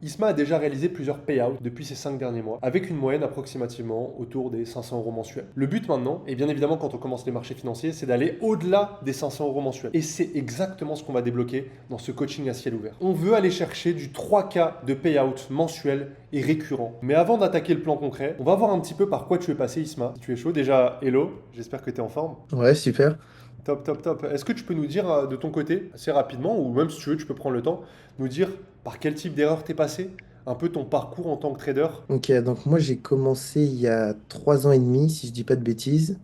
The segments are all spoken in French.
Isma a déjà réalisé plusieurs payouts depuis ces 5 derniers mois, avec une moyenne approximativement autour des 500 euros mensuels. Le but maintenant, et bien évidemment quand on commence les marchés financiers, c'est d'aller au-delà des 500 euros mensuels. Et c'est exactement ce qu'on va débloquer dans ce coaching à ciel ouvert. On veut aller chercher du 3K de payout mensuel et récurrent. Mais avant d'attaquer le plan concret, on va voir un petit peu par quoi tu es passé, Isma. Si tu es chaud, déjà, hello, j'espère que tu es en forme. Ouais, super. Top, top, top. Est-ce que tu peux nous dire de ton côté, assez rapidement, ou même si tu veux, tu peux prendre le temps, nous dire par quel type d'erreur t'es passé, un peu ton parcours en tant que trader? Ok, donc moi j'ai commencé il y a 3 ans et demi, si je dis pas de bêtises.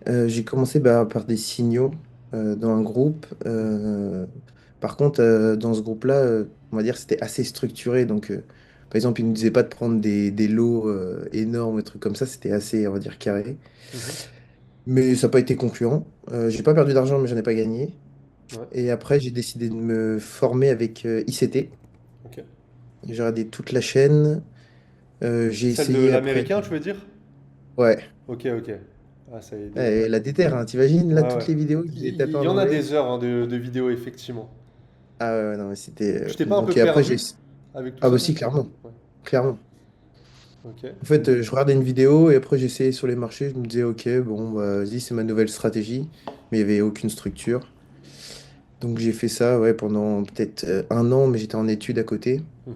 J'ai commencé par des signaux dans un groupe. Par contre, dans ce groupe-là, on va dire que c'était assez structuré. Donc, par exemple, ils ne disaient pas de prendre des lots énormes, des trucs comme ça. C'était assez, on va dire, carré. Mhm. Mais ça n'a pas été concluant. J'ai pas perdu d'argent, mais j'en ai pas gagné. Ouais, Et après, j'ai décidé de me former avec ICT. ok. J'ai regardé toute la chaîne. J'ai Celle de essayé après. l'américain, tu veux dire? Ouais. Ok, ok. Ah, ça a aidé, ouais. Ouais, la déterre, hein, t'imagines, là, Ouais, toutes ouais. les vidéos que je vous ai tapées Il en y en a anglais. des heures hein, de vidéos, effectivement. Ah ouais, ouais, non, mais c'était. Tu t'es pas un peu Donc, et après, j'ai. perdu avec tout Ah bah ça? si, clairement. Ouais. Clairement. Ok. En fait, je regardais une vidéo et après, j'essayais sur les marchés. Je me disais, ok, bon, bah, vas-y, c'est ma nouvelle stratégie. Mais il n'y avait aucune structure. Donc, j'ai fait ça, ouais, pendant peut-être 1 an, mais j'étais en études à côté. Mhm.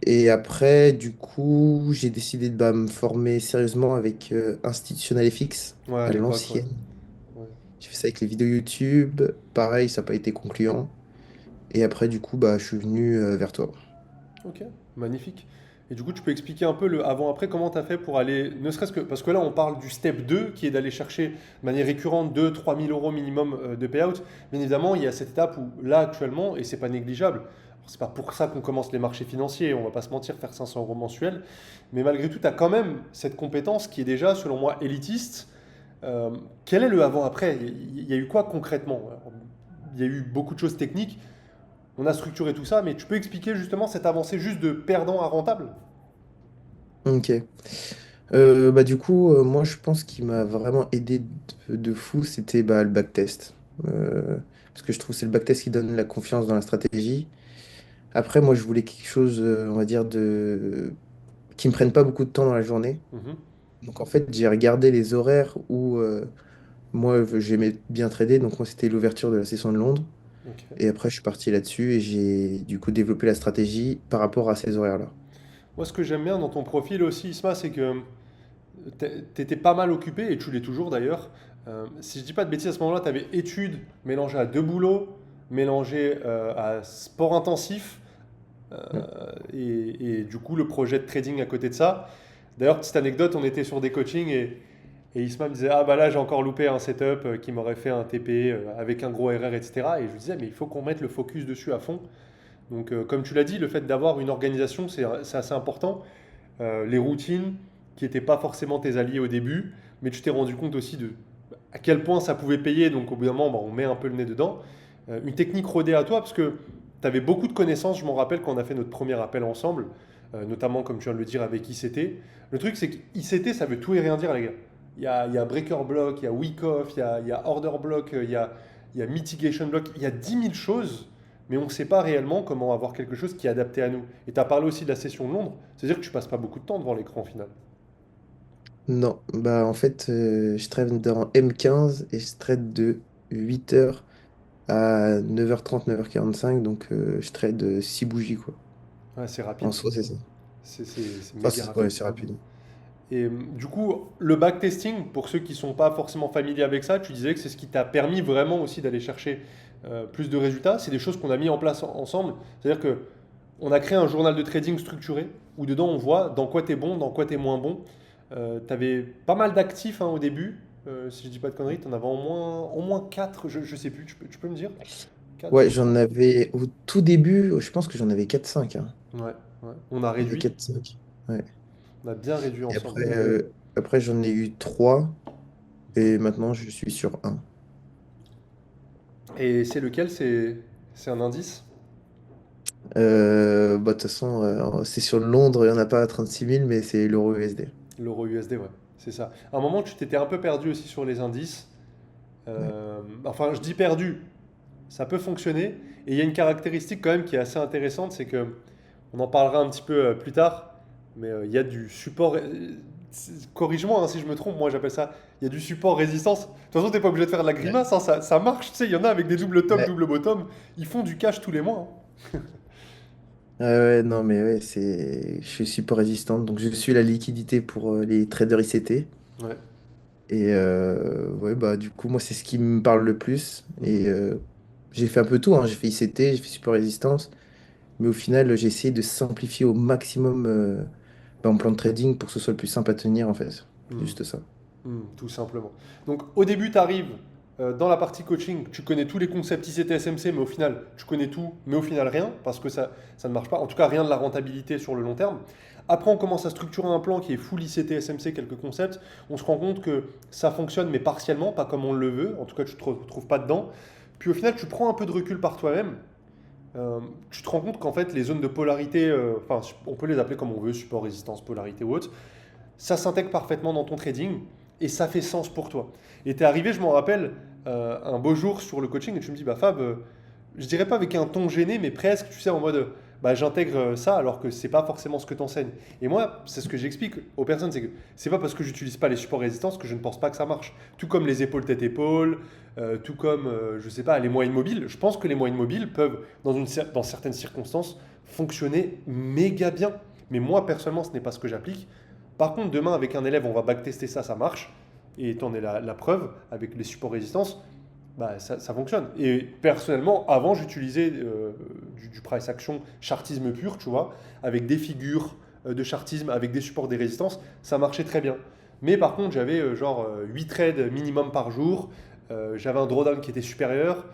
Et après, du coup, j'ai décidé de me former sérieusement avec Institutional FX Ouais, à à l'époque, ouais. l'ancienne. Ouais. J'ai fait ça avec les vidéos YouTube. Pareil, ça n'a pas été concluant. Et après, du coup, bah, je suis venu vers toi. Ok, magnifique. Et du coup, tu peux expliquer un peu le avant-après, comment tu as fait pour aller, ne serait-ce que, parce que là, on parle du step 2, qui est d'aller chercher de manière récurrente 2 3 000 euros minimum de payout. Bien évidemment, il y a cette étape où, là, actuellement, et c'est pas négligeable, c'est pas pour ça qu'on commence les marchés financiers, on va pas se mentir, faire 500 euros mensuels, mais malgré tout, tu as quand même cette compétence qui est déjà, selon moi, élitiste. Euh, Quel est le avant-après? Il y a eu quoi concrètement? Il y a eu beaucoup de choses techniques, on a structuré tout ça, mais tu peux expliquer justement cette avancée juste de perdant à rentable? Ok. Bah, du coup, moi, je pense qu'il m'a vraiment aidé de fou, c'était le backtest. Parce que je trouve que c'est le backtest qui donne la confiance dans la stratégie. Après, moi, je voulais quelque chose, on va dire, qui me prenne pas beaucoup de temps dans la journée. Mhm. Donc, en fait, j'ai regardé les horaires où moi, j'aimais bien trader. Donc, moi, c'était l'ouverture de la session de Londres. Ok. Et après, je suis parti là-dessus et j'ai du coup développé la stratégie par rapport à ces horaires-là. Moi, ce que j'aime bien dans ton profil aussi, Isma, c'est que tu étais pas mal occupé, et tu l'es toujours d'ailleurs. Si je dis pas de bêtises, à ce moment-là, tu avais études mélangées à deux boulots, mélangées à sport intensif, Mm. et du coup, le projet de trading à côté de ça. D'ailleurs, petite anecdote, on était sur des coachings et Isma me disait, ah bah là j'ai encore loupé un setup qui m'aurait fait un TP avec un gros RR, etc. Et cetera. Et je lui disais, mais il faut qu'on mette le focus dessus à fond. Donc comme tu l'as dit, le fait d'avoir une organisation, c'est assez important. Les routines qui n'étaient pas forcément tes alliés au début, mais tu t'es rendu compte aussi de à quel point ça pouvait payer. Donc au bout d'un moment, bah, on met un peu le nez dedans. Une technique rodée à toi, parce que tu avais beaucoup de connaissances, je m'en rappelle quand on a fait notre premier appel ensemble, notamment comme tu viens de le dire avec ICT. Le truc c'est que ICT, ça veut tout et rien dire les gars. Il y a breaker block, il y a week off, il y a order block, il y a mitigation block, il y a 10 000 choses, mais on ne sait pas réellement comment avoir quelque chose qui est adapté à nous. Et tu as parlé aussi de la session de Londres, c'est-à-dire que tu passes pas beaucoup de temps devant l'écran au final. Non, bah en fait, je trade dans M15 et je trade de 8h à 9h30, 9h45, donc je trade 6 bougies, quoi. Ouais, c'est En rapide, soi, c'est ça. c'est Enfin, méga ouais, rapide. c'est rapide. Et du coup, le backtesting, pour ceux qui ne sont pas forcément familiers avec ça, tu disais que c'est ce qui t'a permis vraiment aussi d'aller chercher plus de résultats. C'est des choses qu'on a mis en place ensemble. C'est-à-dire que on a créé un journal de trading structuré où dedans on voit dans quoi tu es bon, dans quoi tu es moins bon. Tu avais pas mal d'actifs hein, au début. Si je dis pas de conneries, tu en avais au moins 4, je sais plus, tu peux me dire? 4 Ouais, ou j'en 3. avais au tout début, je pense que j'en avais 4-5, hein. Ouais, ouais. On a J'en avais réduit, 4-5. Ouais. on a bien réduit Et ensemble. après j'en ai eu 3 et maintenant je suis sur un. Et c'est lequel? C'est un indice? Bah, de toute façon, c'est sur Londres, il n'y en a pas à 36 000, mais c'est l'euro USD. L'euro USD, ouais, c'est ça. À un moment, tu t'étais un peu perdu aussi sur les indices. Ouais. Enfin, je dis perdu, ça peut fonctionner. Et il y a une caractéristique quand même qui est assez intéressante, c'est que On en parlera un petit peu plus tard, mais il y a du support. Corrige-moi hein, si je me trompe, moi j'appelle ça. Il y a du support résistance. De toute façon, t'es pas obligé de faire de la Ouais. grimace, hein, ça marche. Tu sais, il y en a avec des double top, Ouais. double bottom. Ils font du cash tous les mois. Ouais, ouais, non, mais ouais, je suis support résistante, donc je suis la liquidité pour les traders ICT. Hein. Ouais. Et ouais, bah, du coup, moi, c'est ce qui me parle le plus. Mhm. Et j'ai fait un peu tout, hein. J'ai fait ICT, j'ai fait support résistance. Mais au final, j'ai essayé de simplifier au maximum bah, mon plan de trading pour que ce soit le plus simple à tenir, en fait. C'est Mhm. juste ça. Tout simplement. Donc au début, tu arrives dans la partie coaching, tu connais tous les concepts ICT SMC, mais au final, tu connais tout, mais au final rien, parce que ça ne marche pas. En tout cas, rien de la rentabilité sur le long terme. Après, on commence à structurer un plan qui est full ICT SMC, quelques concepts. On se rend compte que ça fonctionne, mais partiellement, pas comme on le veut. En tout cas, tu ne te retrouves pas dedans. Puis au final, tu prends un peu de recul par toi-même. Tu te rends compte qu'en fait, les zones de polarité, enfin, on peut les appeler comme on veut, support, résistance, polarité ou autre, ça s'intègre parfaitement dans ton trading et ça fait sens pour toi. Et tu es arrivé, je m'en rappelle, un beau jour sur le coaching et tu me dis, bah Fab, je dirais pas avec un ton gêné, mais presque, tu sais, en mode, bah j'intègre ça alors que c'est pas forcément ce que tu enseignes. Et moi, c'est ce que j'explique aux personnes, c'est que c'est pas parce que j'utilise pas les supports résistance que je ne pense pas que ça marche. Tout comme les épaules tête-épaule, tout comme, je sais pas, les moyennes mobiles. Je pense que les moyennes mobiles peuvent, dans certaines circonstances, fonctionner méga bien. Mais moi, personnellement, ce n'est pas ce que j'applique. Par contre, demain, avec un élève, on va backtester ça, ça marche. Et t'en es la preuve, avec les supports résistance, bah, ça fonctionne. Et personnellement, avant, j'utilisais du price action chartisme pur, tu vois, avec des figures de chartisme, avec des supports des résistances, ça marchait très bien. Mais par contre, j'avais genre 8 trades minimum par jour, j'avais un drawdown qui était supérieur,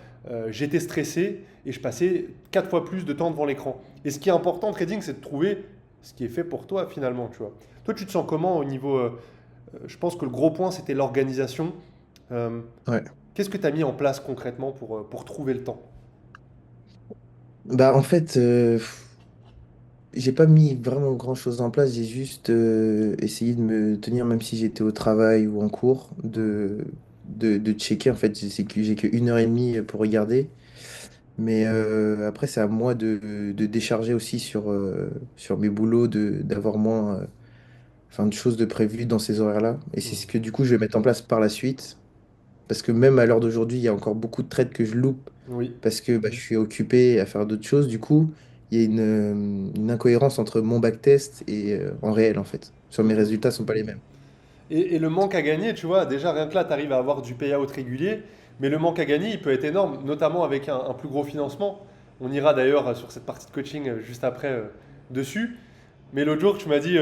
j'étais stressé et je passais 4 fois plus de temps devant l'écran. Et ce qui est important en trading, c'est de trouver ce qui est fait pour toi finalement, tu vois. Toi, tu te sens comment au niveau... je pense que le gros point, c'était l'organisation. Euh, Ouais. Qu'est-ce que tu as mis en place concrètement pour trouver le temps? Bah, en fait, j'ai pas mis vraiment grand-chose en place. J'ai juste essayé de me tenir, même si j'étais au travail ou en cours, de checker. En fait, j'ai que 1 heure et demie pour regarder. Mais après, c'est à moi de décharger aussi sur mes boulots, d'avoir moins enfin, de choses de prévues dans ces horaires-là. Et c'est ce Hmm. que du coup, je vais mettre en place par la suite. Parce que même à l'heure d'aujourd'hui, il y a encore beaucoup de trades que je loupe Oui. parce que bah, je suis occupé à faire d'autres choses. Du coup, il y a une incohérence entre mon backtest et en réel, en fait. Sur mes Mhm. résultats sont pas les mêmes. Et le manque à gagner, tu vois, déjà rien que là, tu arrives à avoir du payout régulier, mais le manque à gagner, il peut être énorme, notamment avec un plus gros financement. On ira d'ailleurs sur cette partie de coaching juste après dessus. Mais l'autre jour, tu m'as dit,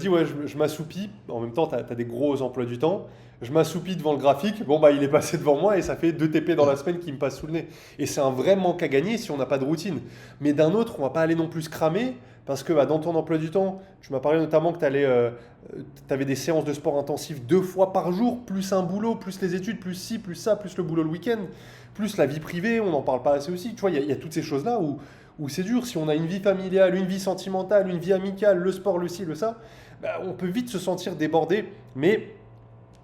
ouais, je m'assoupis. En même temps, tu as des gros emplois du temps. Je m'assoupis devant le graphique. Bon, bah, il est passé devant moi et ça fait 2 TP dans la semaine qui me passent sous le nez. Et c'est un vrai manque à gagner si on n'a pas de routine. Mais d'un autre, on va pas aller non plus se cramer parce que bah, dans ton emploi du temps, tu m'as parlé notamment que tu avais des séances de sport intensif 2 fois par jour, plus un boulot, plus les études, plus ci, plus ça, plus le boulot le week-end, plus la vie privée. On n'en parle pas assez aussi. Tu vois, il y a toutes ces choses-là où c'est dur. Si on a une vie familiale, une vie sentimentale, une vie amicale, le sport, le ci, le ça, bah, on peut vite se sentir débordé. Mais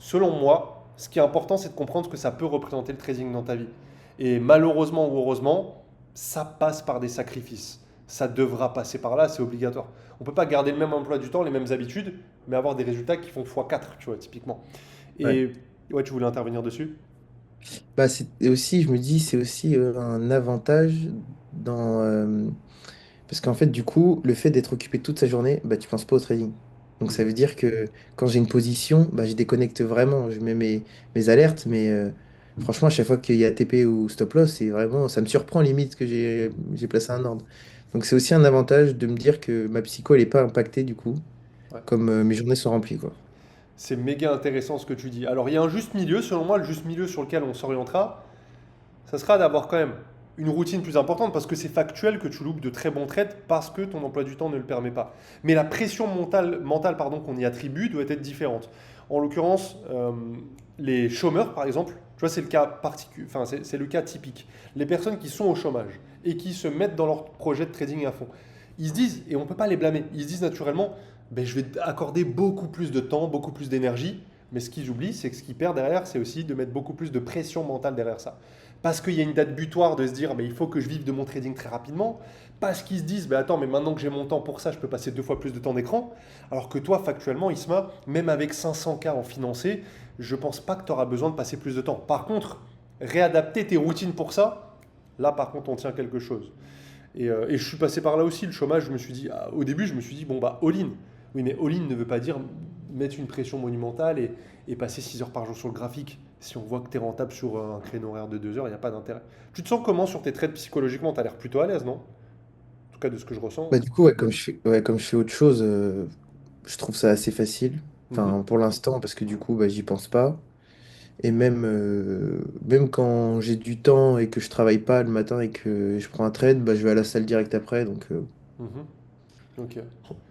selon moi, ce qui est important, c'est de comprendre ce que ça peut représenter le trading dans ta vie. Et malheureusement ou heureusement, ça passe par des sacrifices. Ça devra passer par là, c'est obligatoire. On ne peut pas garder le même emploi du temps, les mêmes habitudes, mais avoir des résultats qui font x4, tu vois, typiquement. Ouais. Et ouais, tu voulais intervenir dessus? Bah, et aussi, je me dis, c'est aussi un avantage dans, parce qu'en fait, du coup, le fait d'être occupé toute sa journée, bah, tu penses pas au trading. Donc ça Mhm. veut dire que quand j'ai une position, bah, je déconnecte vraiment. Je mets mes alertes, mais franchement, à chaque fois qu'il y a TP ou stop loss, c'est vraiment, ça me surprend limite que j'ai placé un ordre. Donc c'est aussi un avantage de me dire que ma psycho, elle est pas impactée du coup, Ouais. comme mes journées sont remplies, quoi. C'est méga intéressant ce que tu dis. Alors, il y a un juste milieu, selon moi, le juste milieu sur lequel on s'orientera, ça sera d'avoir quand même une routine plus importante parce que c'est factuel que tu loupes de très bons trades parce que ton emploi du temps ne le permet pas. Mais la pression mentale pardon, qu'on y attribue doit être différente. En l'occurrence, les chômeurs, par exemple, tu vois, c'est le cas enfin, c'est le cas typique. Les personnes qui sont au chômage et qui se mettent dans leur projet de trading à fond, ils se disent, et on ne peut pas les blâmer, ils se disent naturellement, ben, je vais accorder beaucoup plus de temps, beaucoup plus d'énergie, mais ce qu'ils oublient, c'est que ce qu'ils perdent derrière, c'est aussi de mettre beaucoup plus de pression mentale derrière ça. parce qu'il y a une date butoir de se dire, mais il faut que je vive de mon trading très rapidement, parce qu'ils se disent, bah attends, mais maintenant que j'ai mon temps pour ça, je peux passer 2 fois plus de temps d'écran, alors que toi, factuellement, Isma, même avec 500K en financé, je pense pas que tu auras besoin de passer plus de temps. Par contre, réadapter tes routines pour ça, là par contre, on tient quelque chose. Et je suis passé par là aussi, le chômage, je me suis dit, au début, je me suis dit, bon bah, all-in. Oui, mais all-in ne veut pas dire mettre une pression monumentale et passer 6 heures par jour sur le graphique. Si on voit que tu es rentable sur un créneau horaire de 2 heures, il n'y a pas d'intérêt. Tu te sens comment sur tes trades psychologiquement? Tu as l'air plutôt à l'aise, non? En tout cas, de ce que je ressens. Bah, du coup, comme je fais autre chose, je trouve ça assez facile. Mhm. Enfin, pour l'instant, parce que du coup, bah, j'y pense pas. Et même quand j'ai du temps et que je travaille pas le matin et que je prends un trade, bah, je vais à la salle direct après. Donc, Mhm. Ok.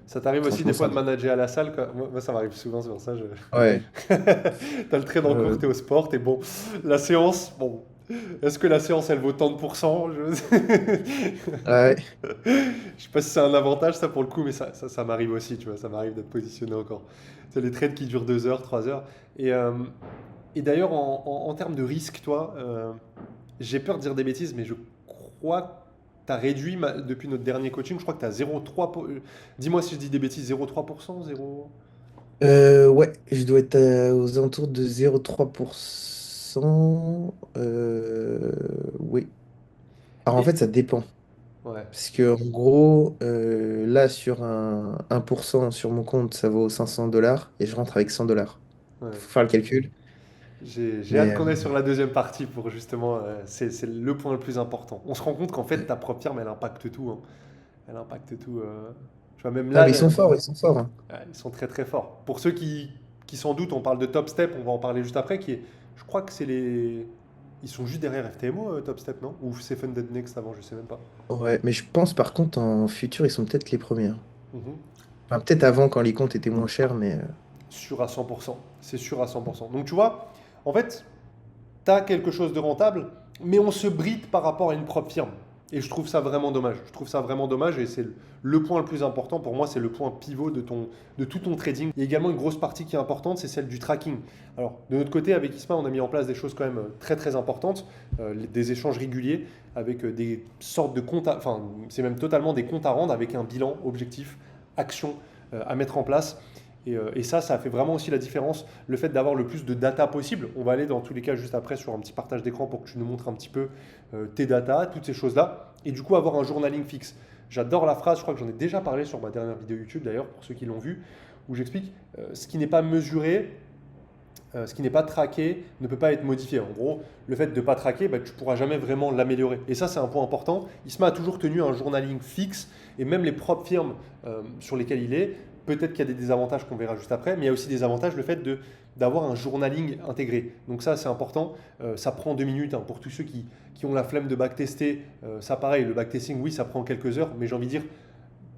Ça t'arrive aussi des franchement, fois ça de va. manager à la salle quoi. Moi, ça m'arrive souvent, c'est pour ça. Ouais. T'as le trade en cours, Euh, t'es au sport, t'es bon. La séance, bon. Est-ce que la séance, elle vaut tant de pourcents? ouais. Je sais pas si c'est un avantage ça pour le coup, mais ça m'arrive aussi, tu vois, ça m'arrive d'être positionné encore. C'est les trades qui durent 2 heures, 3 heures. Et, euh, et d'ailleurs, en termes de risque, toi, j'ai peur de dire des bêtises, mais je crois que tu as réduit depuis notre dernier coaching, je crois que tu as 0,3. Dis-moi si je dis des bêtises, 0,3%, 0. Ouais, je dois être aux alentours de 0,3%. Oui. Alors en Et fait, ça dépend. ouais, Parce que en gros, là, sur un 1% sur mon compte, ça vaut 500 dollars et je rentre avec 100 dollars. ouais. Faut faire le calcul. J'ai hâte Mais qu'on aille sur la deuxième partie pour justement, c'est le point le plus important. On se rend compte qu'en fait, ta propre firme, elle impacte tout, hein. Elle impacte tout. Tu vois, même ah, là, mais ils sont forts, ils sont forts, hein. ouais, ils sont très très forts. Pour ceux qui s'en doutent, on parle de Top Step, on va en parler juste après, je crois que c'est les. Ils sont juste derrière FTMO, Top Step, non? Ou c'est Funded Next avant, je sais même pas. Ouais, mais je pense par contre en futur, ils sont peut-être les premiers, hein. Mhm. Enfin, peut-être avant quand les comptes étaient moins chers, mais Sûr à 100%. C'est sûr à 100%. Donc tu vois, en fait, tu as quelque chose de rentable, mais on se bride par rapport à une propre firme. Et je trouve ça vraiment dommage. Je trouve ça vraiment dommage et c'est le point le plus important pour moi, c'est le point pivot de tout ton trading. Il y a également une grosse partie qui est importante, c'est celle du tracking. Alors, de notre côté, avec Isma, on a mis en place des choses quand même très très importantes, des échanges réguliers avec des sortes de comptes, enfin, c'est même totalement des comptes à rendre avec un bilan objectif, action à mettre en place. Et ça a fait vraiment aussi la différence, le fait d'avoir le plus de data possible. On va aller dans tous les cas juste après sur un petit partage d'écran pour que tu nous montres un petit peu tes data, toutes ces choses-là. Et du coup, avoir un journaling fixe. J'adore la phrase, je crois que j'en ai déjà parlé sur ma dernière vidéo YouTube d'ailleurs, pour ceux qui l'ont vu, où j'explique ce qui n'est pas mesuré, ce qui n'est pas traqué ne peut pas être modifié. En gros, le fait de ne pas traquer, bah, tu ne pourras jamais vraiment l'améliorer. Et ça, c'est un point important. ISMA a toujours tenu un journaling fixe, et même les propres firmes sur lesquelles il est, peut-être qu'il y a des désavantages qu'on verra juste après, mais il y a aussi des avantages, le fait d'avoir un journaling intégré. Donc ça, c'est important. Ça prend 2 minutes hein, pour tous ceux qui ont la flemme de backtester. Ça, pareil, le backtesting, oui, ça prend quelques heures, mais j'ai envie de dire,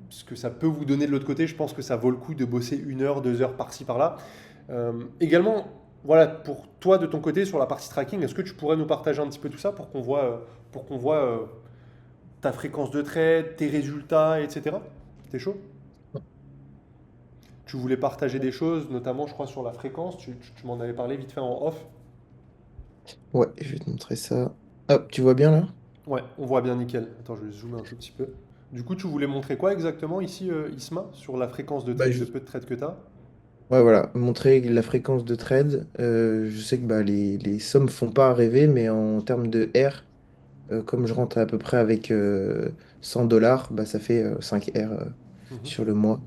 ce que ça peut vous donner de l'autre côté, je pense que ça vaut le coup de bosser 1 heure, 2 heures par-ci, par-là. Également, voilà, pour toi de ton côté sur la partie tracking, est-ce que tu pourrais nous partager un petit peu tout ça pour qu'on voit ta fréquence de trade, tes résultats, etc. T'es chaud? Tu voulais partager des choses, notamment je crois sur la fréquence, tu m'en avais parlé vite fait en off. ouais, je vais te montrer ça. Hop, tu vois bien là? Ouais, on voit bien nickel. Attends, je vais zoomer un tout petit peu. Du coup, tu voulais montrer quoi exactement ici, Isma, sur la fréquence de Bah, trade, de peu de trades que tu as? ouais, voilà, montrer la fréquence de trade. Je sais que bah, les sommes font pas rêver, mais en termes de R, comme je rentre à peu près avec 100 dollars, bah, ça fait 5 R sur le mois.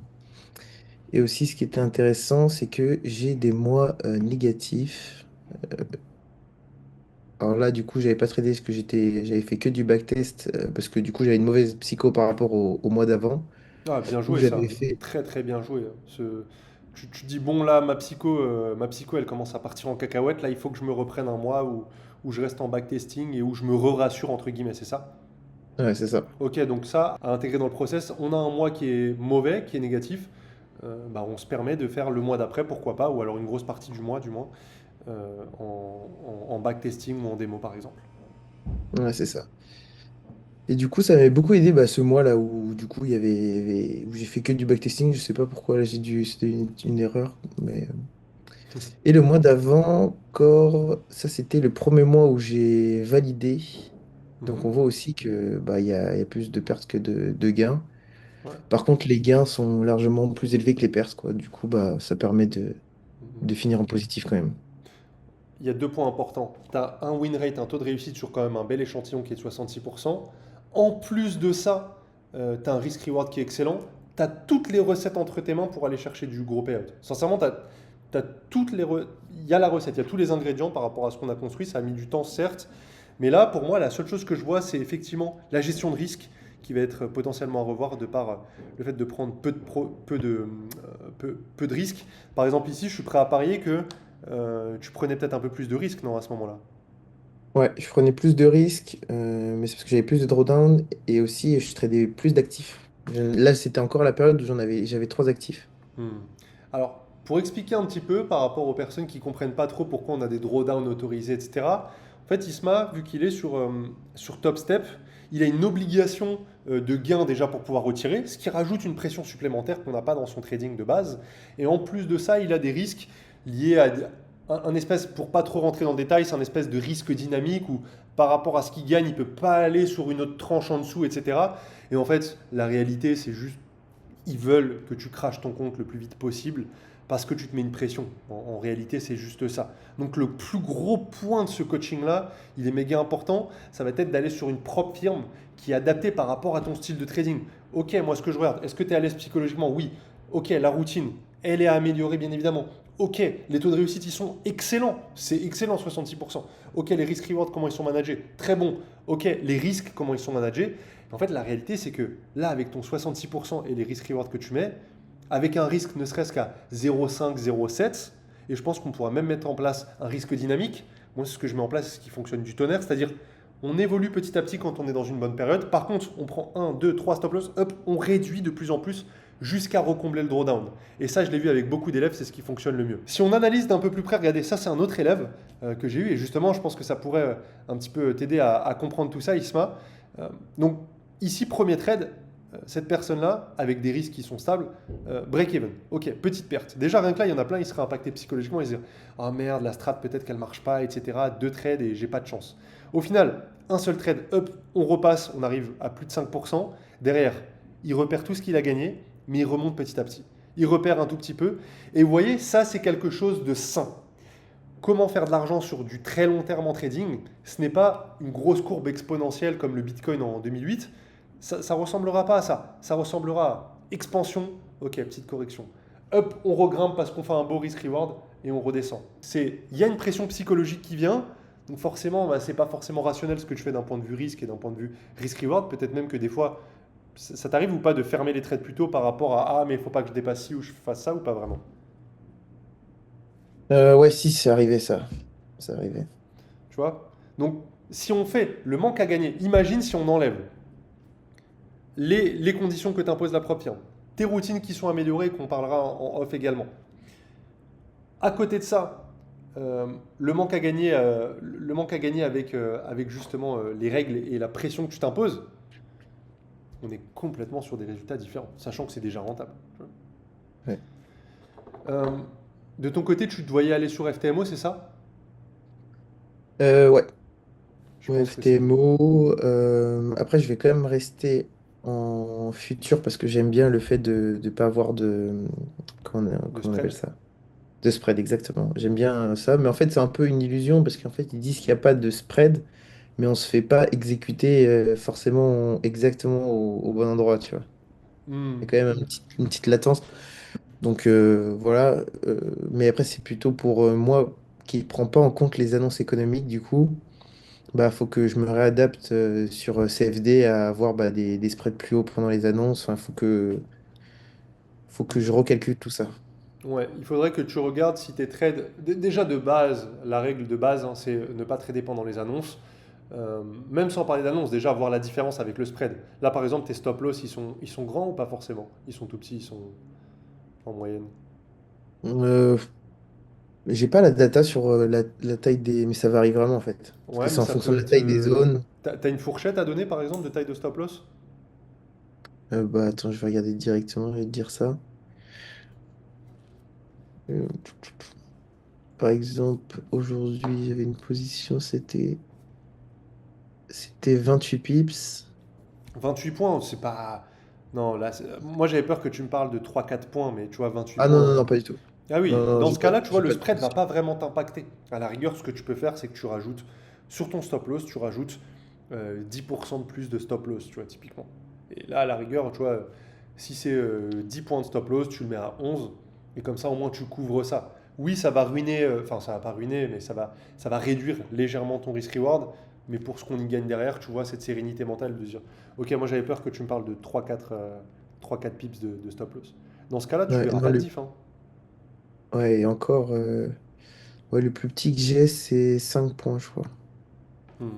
Et aussi, ce qui était intéressant, c'est que j'ai des mois négatifs. Alors là, du coup, j'avais pas tradé parce que j'avais fait que du backtest, parce que du coup, j'avais une mauvaise psycho par rapport au mois d'avant, Ah, bien où joué j'avais ça. fait. Très très bien joué. Tu dis, bon là, ma psycho, elle commence à partir en cacahuète. Là, il faut que je me reprenne un mois où je reste en backtesting et où je me rassure entre guillemets, c'est ça? Ouais, c'est ça. Ok, donc ça, à intégrer dans le process, on a un mois qui est mauvais, qui est négatif. Bah, on se permet de faire le mois d'après, pourquoi pas, ou alors une grosse partie du mois, du moins, en backtesting ou en démo par exemple. Ouais, c'est ça. Et du coup, ça m'avait beaucoup aidé bah, ce mois-là où du coup où j'ai fait que du backtesting. Je sais pas pourquoi là j'ai dû c'était une erreur, mais Et le mois d'avant, encore, ça c'était le premier mois où j'ai validé. Donc Mhm. on voit aussi que bah, il y a plus de pertes que de gains. Ouais. Par contre, les gains sont largement plus élevés que les pertes, quoi. Du coup, bah, ça permet de Mhm. finir en positif quand même. Il y a deux points importants. Tu as un win rate, un taux de réussite sur quand même un bel échantillon qui est de 66%. En plus de ça, tu as un risk-reward qui est excellent. Tu as toutes les recettes entre tes mains pour aller chercher du gros payout. Sincèrement, il y a la recette, il y a tous les ingrédients par rapport à ce qu'on a construit. Ça a mis du temps, certes. Mais là, pour moi, la seule chose que je vois, c'est effectivement la gestion de risque qui va être potentiellement à revoir de par le fait de prendre peu de risques. Par exemple, ici, je suis prêt à parier que tu prenais peut-être un peu plus de risques, non, à ce moment-là. Ouais, je prenais plus de risques, mais c'est parce que j'avais plus de drawdown et aussi je tradais plus d'actifs. Là, c'était encore la période où j'avais trois actifs. Hmm. Alors, pour expliquer un petit peu par rapport aux personnes qui comprennent pas trop pourquoi on a des drawdowns autorisés, etc. En fait, Isma, vu qu'il est sur Top Step, il a une obligation de gain déjà pour pouvoir retirer, ce qui rajoute une pression supplémentaire qu'on n'a pas dans son trading de base. Et en plus de ça, il a des risques liés à un espèce, pour pas trop rentrer dans le détail, c'est un espèce de risque dynamique où par rapport à ce qu'il gagne, il peut pas aller sur une autre tranche en dessous, etc. Et en fait, la réalité, c'est juste ils veulent que tu craches ton compte le plus vite possible parce que tu te mets une pression. En réalité, c'est juste ça. Donc le plus gros point de ce coaching-là, il est méga important, ça va être d'aller sur une propre firme qui est adaptée par rapport à ton style de trading. Ok, moi ce que je regarde, est-ce que tu es à l'aise psychologiquement? Oui. Ok, la routine, elle est à améliorer bien évidemment. Ok, les taux de réussite, ils sont excellents. C'est excellent, 66%. Ok, les risques-reward, comment ils sont managés? Très bon. Ok, les risques, comment ils sont managés? En fait, la réalité, c'est que là, avec ton 66% et les risques-reward que tu mets, avec un risque ne serait-ce qu'à 0,5, 0,7, et je pense qu'on pourra même mettre en place un risque dynamique. Moi, c'est ce que je mets en place, c'est ce qui fonctionne du tonnerre, c'est-à-dire on évolue petit à petit quand on est dans une bonne période. Par contre, on prend un, 2, 3 stop loss, hop, on réduit de plus en plus jusqu'à recombler le drawdown. Et ça, je l'ai vu avec beaucoup d'élèves, c'est ce qui fonctionne le mieux. Si on analyse d'un peu plus près, regardez, ça c'est un autre élève que j'ai eu, et justement, je pense que ça pourrait un petit peu t'aider à comprendre tout ça, Isma. Donc, ici, premier trade, cette personne-là, avec des risques qui sont stables, break-even. Ok, petite perte. Déjà, rien que là, il y en a plein, ils seraient impactés psychologiquement. Ils se disent ah merde, la strat, peut-être qu'elle marche pas, etc. Deux trades et j'ai pas de chance. Au final, un seul trade, hop, on repasse, on arrive à plus de 5%. Derrière, il repère tout ce qu'il a gagné, mais il remonte petit à petit. Il repère un tout petit peu. Et vous voyez, ça, c'est quelque chose de sain. Comment faire de l'argent sur du très long terme en trading, ce n'est pas une grosse courbe exponentielle comme le Bitcoin en 2008. Ça ne ressemblera pas à ça. Ça ressemblera à expansion, ok, petite correction. Hop, on regrimpe parce qu'on fait un beau risk-reward et on redescend. Il y a une pression psychologique qui vient, donc forcément, bah, c'est pas forcément rationnel ce que tu fais d'un point de vue risque et d'un point de vue risk-reward. Peut-être même que des fois, ça t'arrive ou pas de fermer les trades plus tôt par rapport à ah mais il faut pas que je dépasse ci ou je fasse ça ou pas vraiment. Ouais, si, c'est arrivé ça. C'est arrivé. Tu vois. Donc si on fait le manque à gagner, imagine si on enlève les conditions que t'impose la propre firme, tes routines qui sont améliorées, qu'on parlera en off également. À côté de ça, le manque à gagner avec justement les règles et la pression que tu t'imposes, on est complètement sur des résultats différents, sachant que c'est déjà rentable. Ouais. Euh, de ton côté, tu te voyais aller sur FTMO, c'est ça? Ouais. Je Ouais, pense que c'est FTMO. Après, je vais quand même rester en futur parce que j'aime bien le fait de ne pas avoir de. de Comment on appelle spread. ça? De spread, exactement. J'aime bien ça. Mais en fait, c'est un peu une illusion parce qu'en fait, ils disent qu'il n'y a pas de spread, mais on se fait pas exécuter forcément exactement au bon endroit, tu vois. Il y a Hmm. quand même une petite latence. Donc voilà. Mais après, c'est plutôt pour moi qui ne prend pas en compte les annonces économiques, du coup. Bah, faut que je me réadapte sur CFD à avoir bah, des spreads plus hauts pendant les annonces. Enfin, faut que je recalcule tout ça. Ouais, il faudrait que tu regardes si tes trades. Déjà de base, la règle de base, hein, c'est ne pas trader pendant les annonces. Même sans parler d'annonces, déjà voir la différence avec le spread. Là, par exemple, tes stop loss, ils sont grands ou pas forcément? Ils sont tout petits, ils sont en moyenne. Euh, j'ai pas la data sur la taille des... Mais ça varie vraiment en fait. Parce que Ouais, mais c'est en ça fonction de peut la taille des te. zones. T'as une fourchette à donner, par exemple, de taille de stop loss? Bah attends, je vais regarder directement, je vais te dire ça. Euh, par exemple, aujourd'hui, j'avais une position, c'était 28 pips. 28 points, c'est pas. Non, là, moi j'avais peur que tu me parles de 3 4 points, mais tu vois, 28 Ah non, points. non, non, pas du tout. Ah Non, oui, non, dans ce cas-là, tu vois, j'ai le pas de spread va position. pas vraiment t'impacter. À la rigueur, ce que tu peux faire, c'est que tu rajoutes sur ton stop loss, tu rajoutes 10% de plus de stop loss, tu vois, typiquement. Et là, à la rigueur, tu vois, si c'est 10 points de stop loss, tu le mets à 11, et comme ça, au moins, tu couvres ça. Oui, ça va ruiner, enfin, ça va pas ruiner, mais ça va réduire légèrement ton risk-reward, mais pour ce qu'on y gagne derrière, tu vois, cette sérénité mentale de dire, ok, moi j'avais peur que tu me parles de 3 4 pips de stop loss. Dans ce cas-là, tu Ouais, verras non, pas de diff, hein. ouais, et encore, ouais, le plus petit que j'ai, c'est 5 points, je crois. Hmm.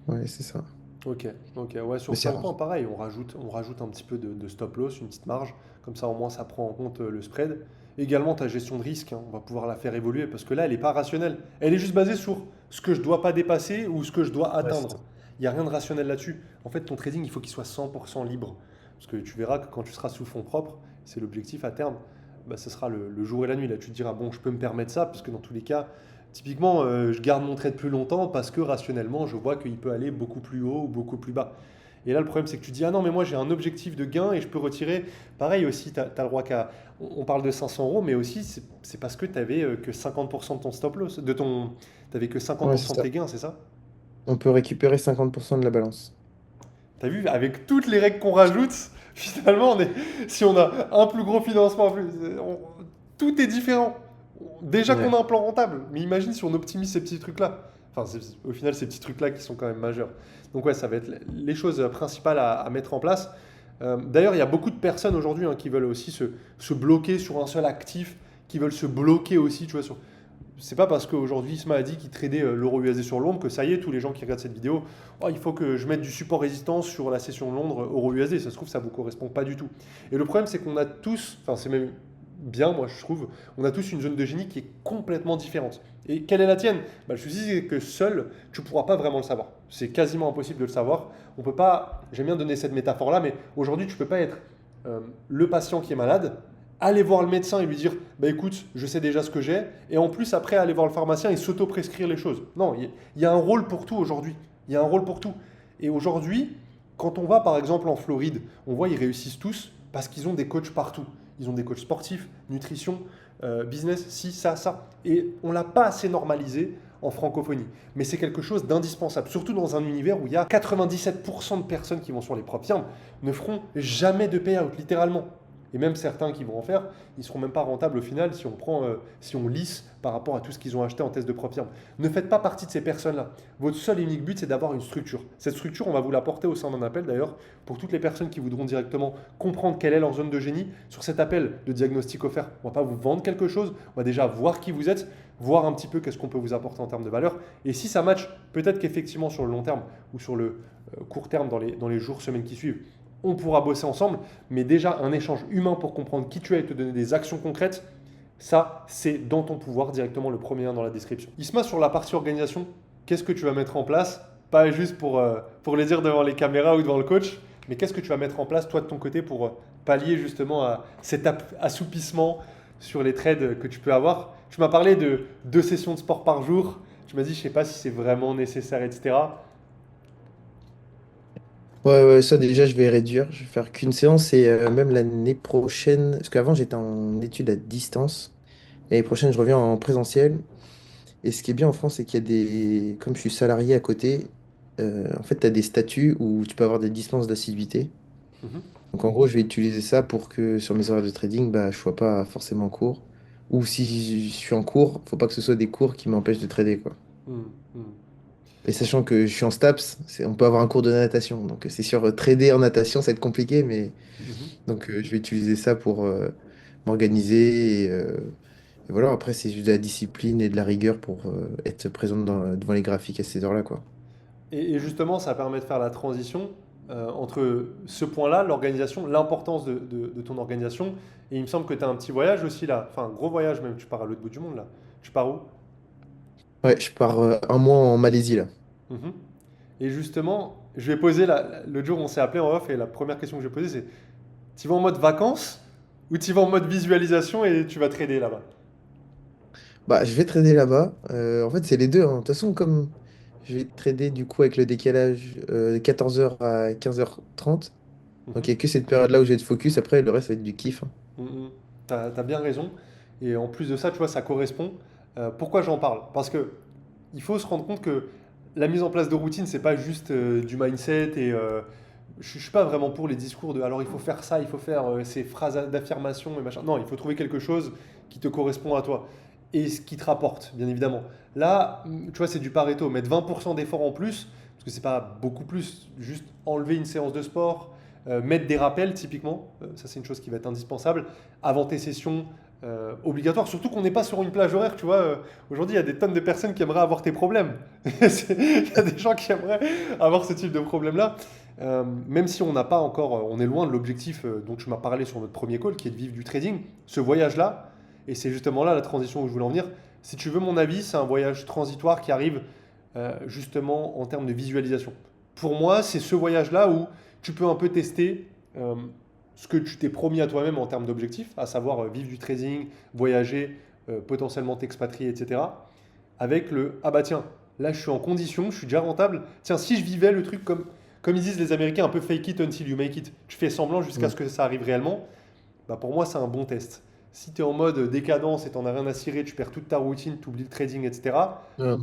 Ouais, c'est ça. Ok, ok. Ouais, Mais sur c'est 5 points, rare. pareil, on rajoute un petit peu de stop loss, une petite marge. Comme ça, au moins, ça prend en compte le spread. Également, ta gestion de risque, hein, on va pouvoir la faire évoluer parce que là, elle n'est pas rationnelle. Elle est juste basée sur ce que je dois pas dépasser ou ce que je dois Ouais, c'est atteindre. ça. Il n'y a rien de rationnel là-dessus. En fait, ton trading, il faut qu'il soit 100% libre. Parce que tu verras que quand tu seras sous fonds propres, c'est l'objectif à terme, bah, ce sera le jour et la nuit. Là, tu te diras, bon, je peux me permettre ça, parce que dans tous les cas, typiquement, je garde mon trade plus longtemps parce que rationnellement, je vois qu'il peut aller beaucoup plus haut ou beaucoup plus bas. Et là, le problème, c'est que tu dis, ah non, mais moi, j'ai un objectif de gain et je peux retirer. Pareil aussi, tu as, le droit qu'à. On parle de 500 euros, mais aussi, c'est parce que tu n'avais que 50% de ton stop loss, Tu n'avais que Ouais, c'est 50% de ça. tes gains, c'est ça? On peut récupérer 50% de la balance. Tu as vu, avec toutes les règles qu'on rajoute, finalement, si on a un plus gros financement, tout est différent. Déjà qu'on Ouais. a un plan rentable, mais imagine si on optimise ces petits trucs-là. Enfin, au final, ces petits trucs-là qui sont quand même majeurs. Donc ouais, ça va être les choses principales à mettre en place. D'ailleurs, il y a beaucoup de personnes aujourd'hui, hein, qui veulent aussi se bloquer sur un seul actif, qui veulent se bloquer aussi, tu vois, sur. C'est pas parce qu'aujourd'hui Isma a dit qu'il tradait l'euro USD sur Londres que ça y est, tous les gens qui regardent cette vidéo, oh, il faut que je mette du support résistance sur la session Londres euro USD. Ça se trouve, ça vous correspond pas du tout. Et le problème, c'est qu'on a tous, enfin, c'est même bien, moi je trouve, on a tous une zone de génie qui est complètement différente. Et quelle est la tienne? Bah, je me suis dit que seul, tu ne pourras pas vraiment le savoir. C'est quasiment impossible de le savoir. On peut pas, j'aime bien donner cette métaphore-là, mais aujourd'hui, tu ne peux pas être le patient qui est malade, aller voir le médecin et lui dire, bah écoute, je sais déjà ce que j'ai, et en plus après aller voir le pharmacien et s'auto-prescrire les choses. Non, il y a un rôle pour tout aujourd'hui. Il y a un rôle pour tout. Et aujourd'hui, quand on va par exemple en Floride, on voit ils réussissent tous parce qu'ils ont des coachs partout. Ils ont des coachs sportifs, nutrition, business, ci, ça. Et on ne l'a pas assez normalisé en francophonie. Mais c'est quelque chose d'indispensable, surtout dans un univers où il y a 97% de personnes qui vont sur les propres firmes ne feront jamais de payout, littéralement. Et même certains qui vont en faire, ils ne seront même pas rentables au final si on lisse par rapport à tout ce qu'ils ont acheté en test de propre firme. Ne faites pas partie de ces personnes-là. Votre seul et unique but, c'est d'avoir une structure. Cette structure, on va vous la porter au sein d'un appel d'ailleurs, pour toutes les personnes qui voudront directement comprendre quelle est leur zone de génie. Sur cet appel de diagnostic offert, on ne va pas vous vendre quelque chose, on va déjà voir qui vous êtes, voir un petit peu qu'est-ce qu'on peut vous apporter en termes de valeur. Et si ça match, peut-être qu'effectivement sur le long terme ou sur le court terme dans les jours, semaines qui suivent, on pourra bosser ensemble, mais déjà un échange humain pour comprendre qui tu es et te donner des actions concrètes, ça, c'est dans ton pouvoir, directement le premier lien dans la description. Isma, sur la partie organisation, qu'est-ce que tu vas mettre en place? Pas juste pour les dire devant les caméras ou devant le coach, mais qu'est-ce que tu vas mettre en place, toi, de ton côté, pour pallier justement à cet assoupissement sur les trades que tu peux avoir? Tu m'as parlé de 2 sessions de sport par jour. Tu m'as dit, je sais pas si c'est vraiment nécessaire, etc. Ouais, ouais, ça déjà, je vais réduire. Je vais faire qu'une séance et même l'année prochaine, parce qu'avant, j'étais en études à distance. L'année prochaine, je reviens en présentiel. Et ce qui est bien en France, c'est qu'il y a des. Comme je suis salarié à côté, en fait, tu as des statuts où tu peux avoir des dispenses d'assiduité. Mhm. Donc, en gros, je vais utiliser ça pour que sur mes horaires de trading, bah, je sois pas forcément en cours. Ou si je suis en cours, faut pas que ce soit des cours qui m'empêchent de trader, quoi. Mhm. Mhm. Et sachant que je suis en STAPS, on peut avoir un cours de natation. Donc, c'est sûr, trader en natation, ça va être compliqué, mais Mhm. donc je vais utiliser ça pour m'organiser. Et voilà, après, c'est juste de la discipline et de la rigueur pour être présent devant les graphiques à ces heures-là, quoi. Et justement, ça permet de faire la transition entre ce point-là, l'organisation, l'importance de ton organisation. Et il me semble que tu as un petit voyage aussi là, enfin un gros voyage même, tu pars à l'autre bout du monde là. Tu pars où? Ouais, je pars un mois en Malaisie, là. Mhm. Et justement, je vais poser, l'autre jour on s'est appelé en off et la première question que je vais poser c'est, tu vas en mode vacances ou tu vas en mode visualisation et tu vas trader là-bas? Bah, je vais trader là-bas. En fait, c'est les deux, hein. De toute façon, comme je vais trader du coup avec le décalage 14h à 15h30. Donc, il Mhm. n'y a que cette période-là où je vais être focus. Après, le reste, ça va être du kiff, hein. Mhm. T'as bien raison. Et en plus de ça, tu vois, ça correspond. Pourquoi j'en parle? Parce que il faut se rendre compte que la mise en place de routine, c'est pas juste du mindset et je suis pas vraiment pour les discours de alors il faut faire ça, il faut faire ces phrases d'affirmation et machin. Non, il faut trouver quelque chose qui te correspond à toi et ce qui te rapporte, bien évidemment. Là, tu vois, c'est du Pareto, mettre 20% d'efforts en plus, parce que c'est pas beaucoup plus, juste enlever une séance de sport, mettre des rappels typiquement, ça c'est une chose qui va être indispensable avant tes sessions obligatoires, surtout qu'on n'est pas sur une plage horaire, tu vois. Aujourd'hui, il y a des tonnes de personnes qui aimeraient avoir tes problèmes. Il y a des gens qui aimeraient avoir ce type de problème-là. Même si on n'a pas encore, on est loin de l'objectif dont tu m'as parlé sur notre premier call, qui est de vivre du trading, ce voyage-là, et c'est justement là la transition où je voulais en venir. Si tu veux mon avis, c'est un voyage transitoire qui arrive justement en termes de visualisation. Pour moi, c'est ce voyage-là où tu peux un peu tester ce que tu t'es promis à toi-même en termes d'objectifs, à savoir vivre du trading, voyager, potentiellement t'expatrier, etc. Avec le ah bah tiens, là je suis en condition, je suis déjà rentable. Tiens, si je vivais le truc comme ils disent les Américains, un peu fake it until you make it. Tu fais semblant jusqu'à Mm. ce que ça arrive réellement. Bah pour moi, c'est un bon test. Si tu es en mode décadence et t'en as rien à cirer, tu perds toute ta routine, tu oublies le trading, etc. Ouais.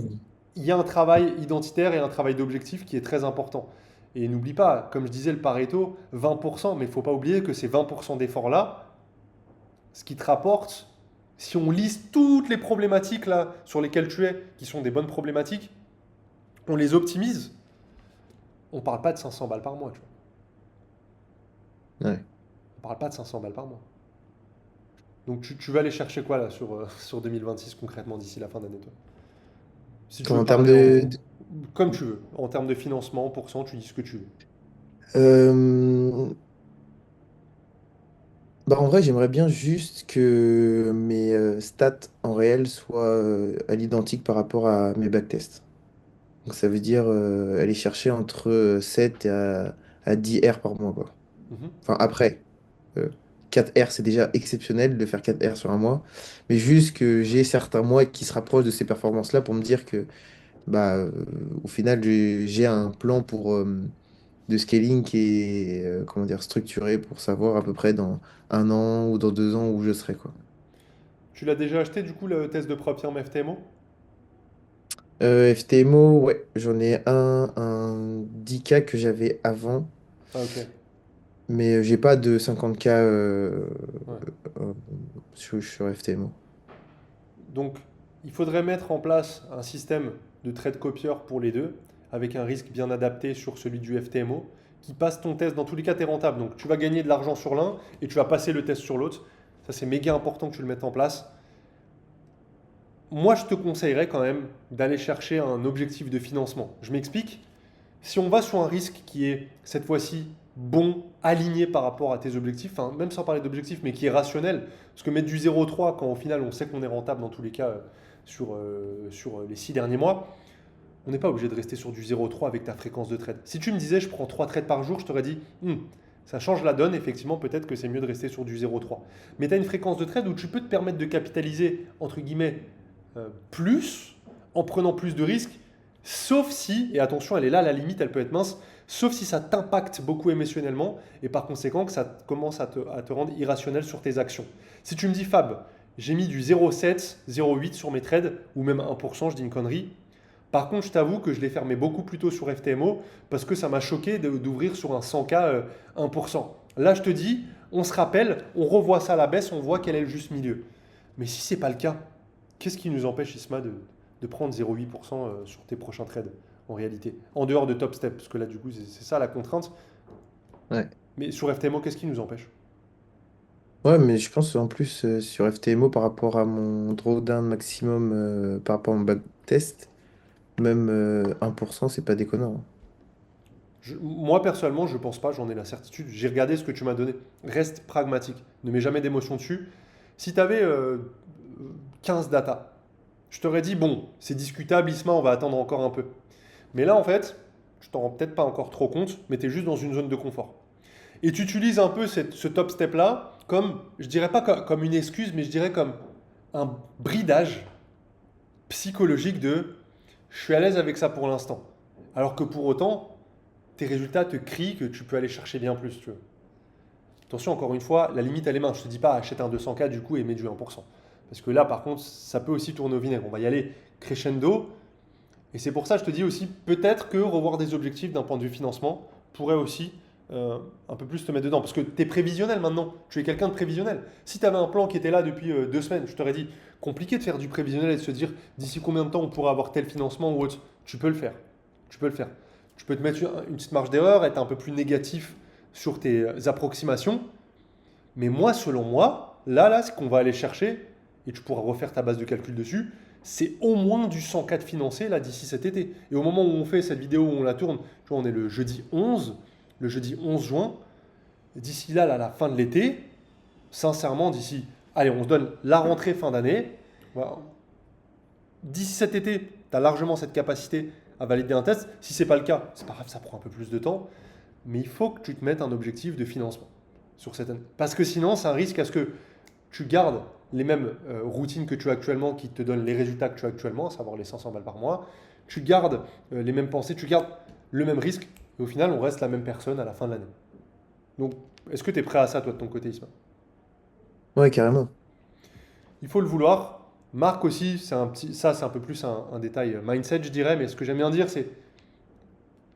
Il y a un travail identitaire et un travail d'objectif qui est très important. Et n'oublie pas, comme je disais, le Pareto, 20%, mais il ne faut pas oublier que ces 20% d'efforts-là, ce qui te rapporte, si on liste toutes les problématiques là sur lesquelles tu es, qui sont des bonnes problématiques, on les optimise, on ne parle pas de 500 balles par mois, tu vois. Ouais. On ne parle pas de 500 balles par mois. Donc tu vas aller chercher quoi là sur 2026 concrètement d'ici la fin d'année, toi? Si tu veux En termes parler en, de, comme tu veux, en termes de financement, en pourcent, tu dis ce que tu veux. euh, bah, en vrai, j'aimerais bien juste que mes stats en réel soient à l'identique par rapport à mes backtests. Donc ça veut dire aller chercher entre 7 à 10 R par mois, quoi. Mhm. Enfin, après, 4 R, c'est déjà exceptionnel de faire 4 R sur un mois. Mais juste que j'ai certains mois qui se rapprochent de ces performances-là pour me dire que, bah, au final, j'ai un plan de scaling qui est, comment dire, structuré pour savoir à peu près dans un an ou dans 2 ans où je serai, quoi. Tu l'as déjà acheté du coup le test de PropTherm FTMO? FTMO, ouais, j'en ai un 10K que j'avais avant, Ah ok. mais j'ai pas de 50K Ouais. euh, sur FTMO. Donc, il faudrait mettre en place un système de trade copieur pour les deux, avec un risque bien adapté sur celui du FTMO, qui passe ton test. Dans tous les cas, tu es rentable. Donc, tu vas gagner de l'argent sur l'un et tu vas passer le test sur l'autre. Ça, c'est méga important que tu le mettes en place. Moi, je te conseillerais quand même d'aller chercher un objectif de financement. Je m'explique. Si on va sur un risque qui est cette fois-ci bon, aligné par rapport à tes objectifs, enfin, même sans parler d'objectifs, mais qui est rationnel, parce que mettre du 0,3 quand au final on sait qu'on est rentable dans tous les cas sur les 6 derniers mois, on n'est pas obligé de rester sur du 0,3 avec ta fréquence de trade. Si tu me disais je prends 3 trades par jour, je t'aurais dit ça change la donne, effectivement peut-être que c'est mieux de rester sur du 0,3. Mais tu as une fréquence de trade où tu peux te permettre de capitaliser entre guillemets plus en prenant plus de risques, sauf si, et attention, elle est là, la limite, elle peut être mince, sauf si ça t'impacte beaucoup émotionnellement et par conséquent que ça commence à te rendre irrationnel sur tes actions. Si tu me dis, Fab, j'ai mis du 0,7, 0,8 sur mes trades, ou même 1%, je dis une connerie. Par contre, je t'avoue que je l'ai fermé beaucoup plus tôt sur FTMO parce que ça m'a choqué d'ouvrir sur un 100K 1%. Là, je te dis, on se rappelle, on revoit ça à la baisse, on voit quel est le juste milieu. Mais si c'est pas le cas, qu'est-ce qui nous empêche, Isma, de prendre 0,8% sur tes prochains trades, en réalité? En dehors de Top Step, parce que là, du coup, c'est ça la contrainte. Ouais. Mais sur FTMO, qu'est-ce qui nous empêche? Ouais, mais je pense en plus sur FTMO par rapport à mon drawdown maximum par rapport à mon backtest, même 1%, c'est pas déconnant, hein. Moi, personnellement, je pense pas, j'en ai la certitude. J'ai regardé ce que tu m'as donné. Reste pragmatique. Ne mets jamais d'émotion dessus. Si tu avais 15 data, je t'aurais dit, bon, c'est discutable, Isma, on va attendre encore un peu. Mais là, en fait, je t'en rends peut-être pas encore trop compte, mais tu es juste dans une zone de confort. Et tu utilises un peu ce top step-là comme, je dirais pas comme une excuse, mais je dirais comme un bridage psychologique de je suis à l'aise avec ça pour l'instant. Alors que pour autant, tes résultats te crient que tu peux aller chercher bien plus, tu veux. Attention, encore une fois, la limite elle est mince. Je te dis pas achète un 200K du coup et mets du 1%. Parce que là, par contre, ça peut aussi tourner au vinaigre. On va y aller crescendo. Et c'est pour ça que je te dis aussi, peut-être que revoir des objectifs d'un point de vue financement pourrait aussi un peu plus te mettre dedans. Parce que tu es prévisionnel maintenant, tu es quelqu'un de prévisionnel. Si tu avais un plan qui était là depuis 2 semaines, je t'aurais dit, compliqué de faire du prévisionnel et de se dire d'ici combien de temps on pourra avoir tel financement ou autre. Tu peux le faire. Tu peux le faire. Tu peux te mettre une petite marge d'erreur, être un peu plus négatif sur tes approximations. Mais moi, selon moi, là, ce qu'on va aller chercher, et tu pourras refaire ta base de calcul dessus, c'est au moins du 104 financé là d'ici cet été. Et au moment où on fait cette vidéo, où on la tourne, tu vois, on est le jeudi 11 juin. D'ici là, la fin de l'été, sincèrement, d'ici, allez, on se donne la rentrée fin d'année. Voilà. D'ici cet été, tu as largement cette capacité à valider un test. Si ce n'est pas le cas, c'est pas grave, ça prend un peu plus de temps. Mais il faut que tu te mettes un objectif de financement sur cette année. Parce que sinon, c'est un risque à ce que tu gardes les mêmes routines que tu as actuellement qui te donnent les résultats que tu as actuellement, à savoir les 500 balles par mois. Tu gardes les mêmes pensées, tu gardes le même risque. Et au final, on reste la même personne à la fin de l'année. Donc, est-ce que tu es prêt à ça, toi, de ton côté, Isma? Ouais, carrément. Il faut le vouloir. Marc aussi, ça c'est un peu plus un détail mindset, je dirais, mais ce que j'aime bien dire, c'est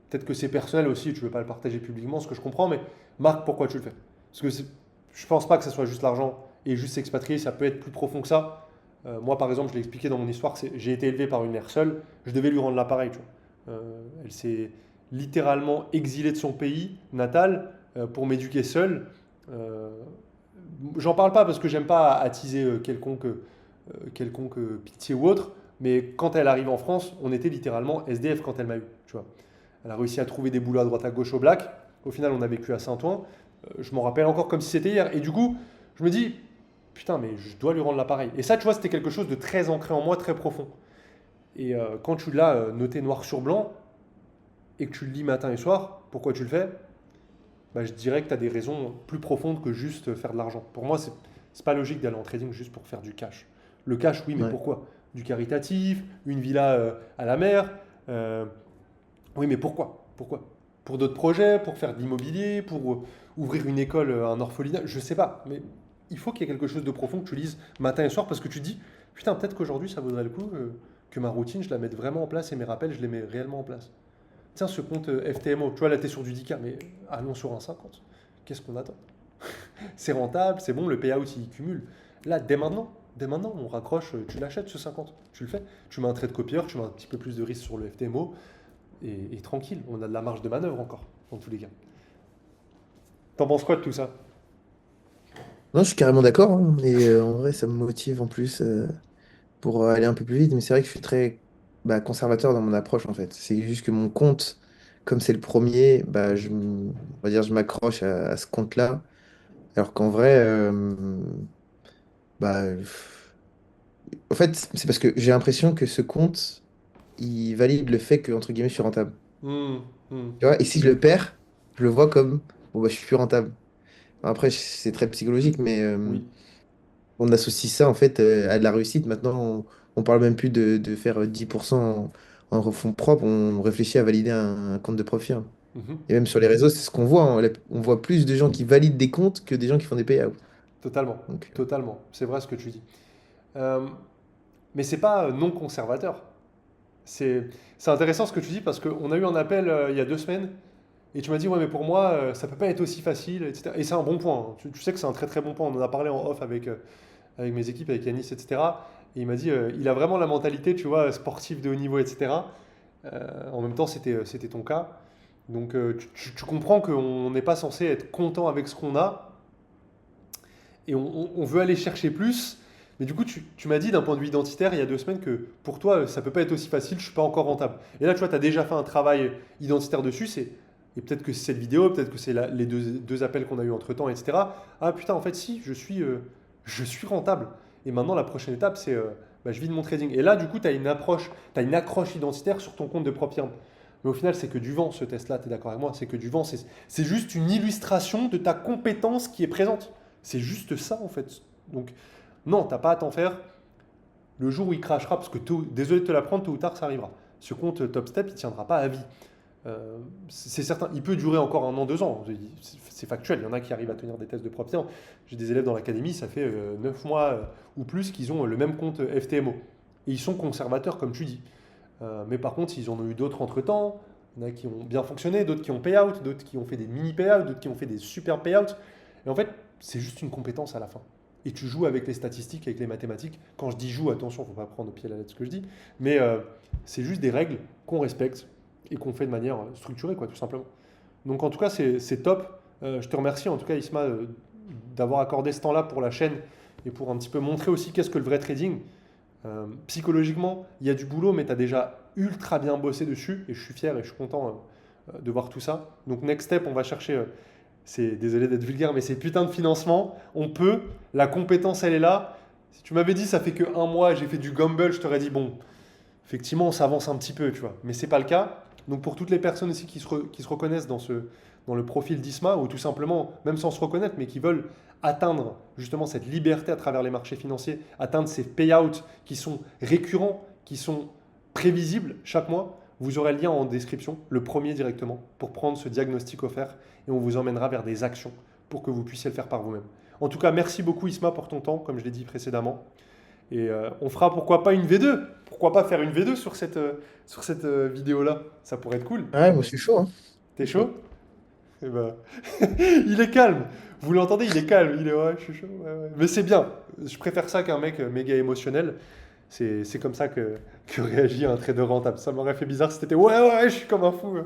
peut-être que c'est personnel aussi, tu ne veux pas le partager publiquement, ce que je comprends, mais Marc, pourquoi tu le fais? Parce que je ne pense pas que ce soit juste l'argent et juste s'expatrier, ça peut être plus profond que ça. Moi, par exemple, je l'ai expliqué dans mon histoire, j'ai été élevé par une mère seule, je devais lui rendre l'appareil. Tu vois. Elle s'est littéralement exilée de son pays natal pour m'éduquer seule. J'en parle pas parce que j'aime pas attiser quelconque pitié ou autre, mais quand elle arrive en France, on était littéralement SDF quand elle m'a eu. Tu vois. Elle a réussi à trouver des boulots à droite à gauche au black. Au final, on a vécu à Saint-Ouen. Je m'en rappelle encore comme si c'était hier. Et du coup, je me dis, putain, mais je dois lui rendre l'appareil. Et ça, tu vois, c'était quelque chose de très ancré en moi, très profond. Et quand tu l'as noté noir sur blanc et que tu le lis matin et soir, pourquoi tu le fais? Bah, je dirais que tu as des raisons plus profondes que juste faire de l'argent. Pour moi, c'est pas logique d'aller en trading juste pour faire du cash. Le cash, oui, mais Ouais. pourquoi? Du caritatif, une villa à la mer. Oui, mais pourquoi? Pourquoi? Pour d'autres projets, pour faire de l'immobilier, pour ouvrir une école, un orphelinat, je sais pas. Mais il faut qu'il y ait quelque chose de profond que tu lises matin et soir parce que tu te dis, putain, peut-être qu'aujourd'hui, ça vaudrait le coup que ma routine, je la mette vraiment en place et mes rappels, je les mets réellement en place. Tiens, ce compte FTMO, tu vois, là, tu es sur du 10K, mais allons sur un 50. Qu'est-ce qu'on attend? C'est rentable, c'est bon, le payout, il cumule. Là, dès maintenant, on raccroche, tu l'achètes ce 50. Tu le fais. Tu mets un trait de copieur, tu mets un petit peu plus de risque sur le FTMO, et tranquille, on a de la marge de manœuvre encore, dans tous les cas. T'en penses quoi de tout ça? Non, je suis carrément d'accord, hein. Et en vrai, ça me motive en plus pour aller un peu plus vite. Mais c'est vrai que je suis très conservateur dans mon approche en fait. C'est juste que mon compte, comme c'est le premier, on va dire, je m'accroche à ce compte-là. Alors qu'en vrai, bah, en fait, c'est parce que j'ai l'impression que ce compte, il valide le fait que, entre guillemets, je suis rentable. Hmm, hmm, Tu vois, et si je le perds, je le vois comme, bon, bah, je suis plus rentable. Après, c'est très psychologique, mais oui, on associe ça, en fait, à de la réussite. Maintenant, on parle même plus de faire 10% en fonds propres, on réfléchit à valider un compte de profit, hein. mhm, Et même sur les réseaux, c'est ce qu'on voit, hein. On voit plus de gens qui valident des comptes que des gens qui font des payouts. totalement, Donc, totalement. C'est vrai ce que tu dis. Euh, mais c'est pas non conservateur. C'est c'est intéressant ce que tu dis parce qu'on a eu un appel il y a 2 semaines et tu m'as dit, ouais, mais pour moi, ça peut pas être aussi facile, etc. Et c'est un bon point, hein. Tu sais que c'est un très très bon point. On en a parlé en off avec mes équipes, avec Yanis, etc. Et il m'a dit, il a vraiment la mentalité, tu vois, sportive de haut niveau, etc. En même temps, c'était ton cas. Donc, tu comprends qu'on n'est pas censé être content avec ce qu'on a et on veut aller chercher plus. Mais du coup, tu m'as dit d'un point de vue identitaire il y a 2 semaines que pour toi, ça peut pas être aussi facile, je suis pas encore rentable. Et là, tu vois, tu as déjà fait un travail identitaire dessus. Et peut-être que c'est cette vidéo, peut-être que c'est les deux appels qu'on a eu entre temps, etc. Ah putain, en fait, si, je suis rentable. Et maintenant, la prochaine étape, c'est je vis de mon trading. Et là, du coup, tu as une accroche identitaire sur ton compte de propre firme. Mais au final, c'est que du vent, ce test-là, tu es d'accord avec moi? C'est que du vent, c'est juste une illustration de ta compétence qui est présente. C'est juste ça, en fait. Donc, non, t'as pas à t'en faire. le jour où il crachera, parce que désolé de te l'apprendre, tôt ou tard ça arrivera. Ce compte Top Step, il ne tiendra pas à vie. C'est certain, il peut durer encore 1 an, 2 ans. C'est factuel, il y en a qui arrivent à tenir des tests de propre. J'ai des élèves dans l'académie, ça fait 9 mois ou plus qu'ils ont le même compte FTMO. Et ils sont conservateurs, comme tu dis. Mais par contre, ils en ont eu d'autres entre-temps. Il y en a qui ont bien fonctionné, d'autres qui ont payout, d'autres qui ont fait des mini payouts, d'autres qui ont fait des super payouts. Et en fait, c'est juste une compétence à la fin. Et tu joues avec les statistiques, avec les mathématiques. Quand je dis joue, attention, il ne faut pas prendre au pied la lettre ce que je dis. Mais c'est juste des règles qu'on respecte et qu'on fait de manière structurée, quoi, tout simplement. Donc en tout cas, c'est top. Je te remercie en tout cas, Isma, d'avoir accordé ce temps-là pour la chaîne et pour un petit peu montrer aussi qu'est-ce que le vrai trading. Psychologiquement, il y a du boulot, mais tu as déjà ultra bien bossé dessus et je suis fier et je suis content de voir tout ça. Donc next step, on va chercher, c'est désolé d'être vulgaire, mais c'est putain de financement. On peut, la compétence elle est là. Si tu m'avais dit ça fait que 1 mois, j'ai fait du gamble, je t'aurais dit bon, effectivement on s'avance un petit peu, tu vois. Mais c'est pas le cas. Donc pour toutes les personnes aussi qui se reconnaissent dans le profil d'Isma, ou tout simplement, même sans se reconnaître, mais qui veulent atteindre justement cette liberté à travers les marchés financiers, atteindre ces payouts qui sont récurrents, qui sont prévisibles chaque mois, vous aurez le lien en description, le premier directement, pour prendre ce diagnostic offert et on vous emmènera vers des actions pour que vous puissiez le faire par vous-même. En tout cas, merci beaucoup Isma pour ton temps, comme je l'ai dit précédemment. Et on fera pourquoi pas une V2. Pourquoi pas faire une V2 sur cette vidéo-là. Ça pourrait être cool. Ouais, moi je suis chaud, hein. T'es chaud? Eh ben, il est calme. Vous l'entendez, il est calme. Il est ouais, je suis chaud. Ouais, ouais. Mais c'est bien. Je préfère ça qu'un mec méga émotionnel. C'est comme ça que réagit un trader rentable. Ça m'aurait fait bizarre si t'étais ouais, ouais, je suis comme un fou.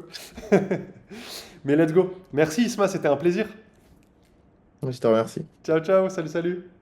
Mais let's go. Merci Isma, c'était un plaisir. Je te remercie. Ciao, ciao. Salut, salut.